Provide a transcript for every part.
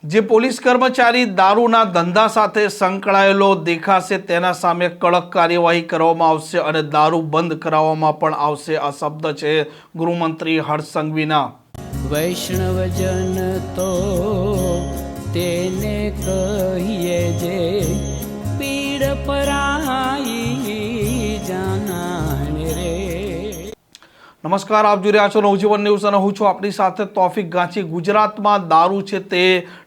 જે પોલીસ કર્મચારી દારૂના ધંધા સાથે સંકળાયેલો દેખાશે તેના સામે કડક કાર્યવાહી કરવામાં આવશે અને દારૂ બંધ કરાવવામાં પણ આવશે। આ શબ્દ છે ગૃહમંત્રી હર્ષ સંઘવીના। વૈષ્ણવજન તો તેને કહીએ જે પીડ પરાઈ જાનાને રે। નમસ્કાર, આપ જોઈ રહ્યા છો નવજીવન ન્યૂઝ અને હું છું આપણી સાથે તોફિક ગાંચી। ગુજરાતમાં દારૂ છે તે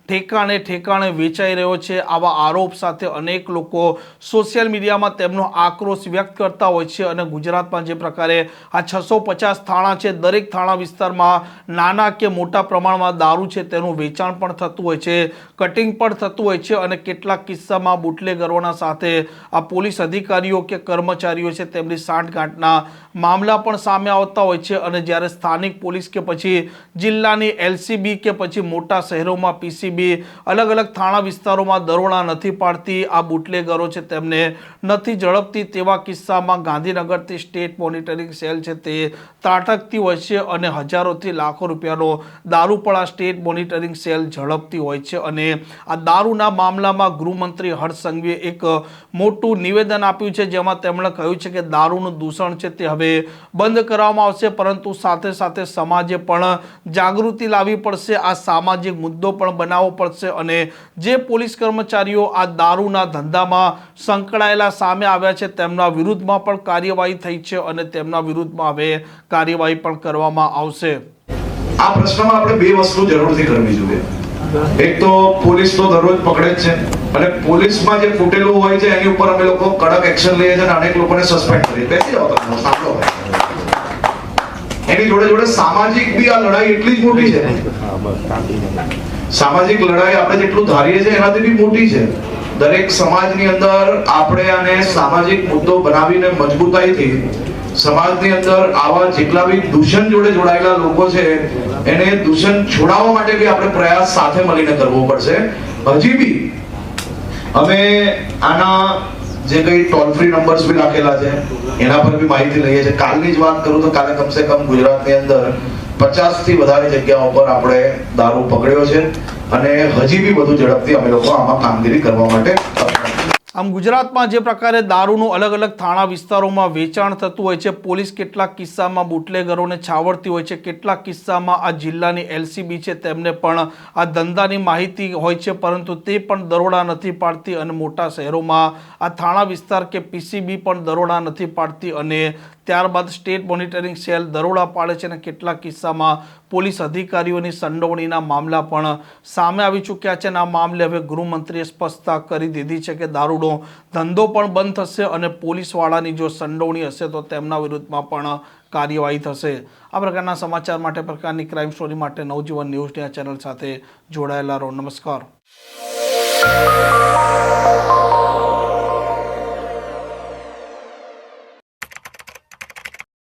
ઠેકાણે ઠેકાણે વેચાઈ રહ્યો છે। આવા આરોપ સાથે અનેક લોકો સોશિયલ મીડિયામાં તેમનો આક્રોશ વ્યક્ત કરતા હોય છે અને ગુજરાતમાં જે પ્રકારે આ 650 થાણા છે, દરેક થાણા વિસ્તારમાં નાના કે મોટા પ્રમાણમાં દારૂ છે તેનું વેચાણ પણ થતું હોય છે, કટિંગ પણ થતું હોય છે અને કેટલાક કિસ્સામાં બુટલેગરોના સાથે આ પોલીસ અધિકારીઓ કે કર્મચારીઓ છે તેમની સાંઠગાંઠના મામલા પણ સામે આવતા હોય છે। અને જ્યારે સ્થાનિક પોલીસ કે પછી જિલ્લાની LCB કે પછી મોટા શહેરોમાં PCB अलग अलग थाणा विस्तारों में दरोड़ा नहीं पाड़ती, आ बूटलेगरो है तेमने नहीं झड़पती तेवा किस्सा में गांधीनगर थी स्टेट मॉनिटरिंग सेल है ते ताटकती होय छे अने हजारों थी लाखों रुपयानो दारू पण आ स्टेट मॉनिटरिंग सेल झड़पती होय छे। अने आ दारूना मामलामां गृहमंत्री हर्ष संघवीए एक मोटुं निवेदन आप्युं छे, जेमां તેમણે કહ્યું છે કે દારૂનું દૂષણ છે તે હવે બંધ કરવામાં આવશે, પરંતુ સાથે સાથે સમાજે પણ જાગૃતિ લાવવી પડશે, આ સામાજિક મુદ્દો પણ બનાવવો પડશે અને જે પોલીસ કર્મચારીઓ આ દારૂના ધંધામાં સંકળાયેલા સામે આવ્યા છે તેમના વિરુદ્ધમાં પણ કાર્યવાહી થઈ છે અને તેમના વિરુદ્ધમાં હવે કાર્યવાહી પણ કરવામાં આવશે। આ પ્રશ્નમાં આપણે બે વસ્તુ જરૂરથી કરવી જોઈએ। એક તો પોલીસ તો દરરોજ પકડે જ છે અને પોલીસમાં જે ફૂટેલું હોય છે એની ઉપર અમે લોકો કડક એક્શન લઈએ છીએ અને અનેક લોકોને સસ્પેન્ડ કરીએ। બેસી જાઓ તમે, સાંભળો। એની જોડે જોડે સામાજિક બી આ લડાઈ એટલી જ મોટી છે। સામાજિક લડાઈ આપણે જેટલું ધારીએ છીએ એનાથી બી મોટી છે। દરેક સમાજની અંદર આપણે આને સામાજિક મુદ્દો બનાવીને મજબૂતાઈથી સમાજની અંદર આવા જેટલા બી દૂષણ જોડે જોડાયેલા લોકો છે એને દૂષણ છોડાવવા માટે બી આપણે પ્રયાસ સાથે મળીને કરવો પડશે। હજી બી અમે આના જે કઈ ટોલ ફ્રી નંબર્સ બી રાખેલા છે એના પર બી માહિતી લઈએ છીએ। કાલની જ વાત કરું તો કાલે કમસે કમ ગુજરાતની અંદર 50 થી વધારે જગ્યાઓ પર આપણે દારૂ પકડ્યો છે અને હજી બી વધુ ઝડપથી અમે લોકો આમાં કામગીરી કરવા માટે। આમ ગુજરાતમાં જે પ્રકારે દારૂનું અલગ અલગ થાણા વિસ્તારોમાં વેચાણ થતું હોય છે, પોલીસ કેટલાક કિસ્સામાં બુટલેગરોને છાવરતી હોય છે, કેટલાક કિસ્સામાં આ જિલ્લાની LCB છે તેમને પણ આ ધંધાની માહિતી હોય છે, પરંતુ તે પણ દરોડા નથી પાડતી અને મોટા શહેરોમાં આ થાણા વિસ્તાર કે PCB પણ દરોડા નથી પાડતી અને ત્યારબાદ સ્ટેટ મોનિટરિંગ સેલ દરોડા પાડે છે અને કેટલાક કિસ્સામાં પોલીસ અધિકારીઓની સંડોવણીના મામલા પણ સામે આવી ચૂક્યા છે અને આ મામલે હવે ગૃહમંત્રીએ સ્પષ્ટતા કરી દીધી છે કે દારૂનો ધંધો પણ બંધ થશે અને પોલીસવાળાની જો સંડોવણી હશે તો તેમના વિરુદ્ધમાં પણ કાર્યવાહી થશે। આ પ્રકારના સમાચાર માટે, પ્રકારની ક્રાઇમ સ્ટોરી માટે નવજીવન ન્યૂઝની આ ચેનલ સાથે જોડાયેલા રહો। નમસ્કાર।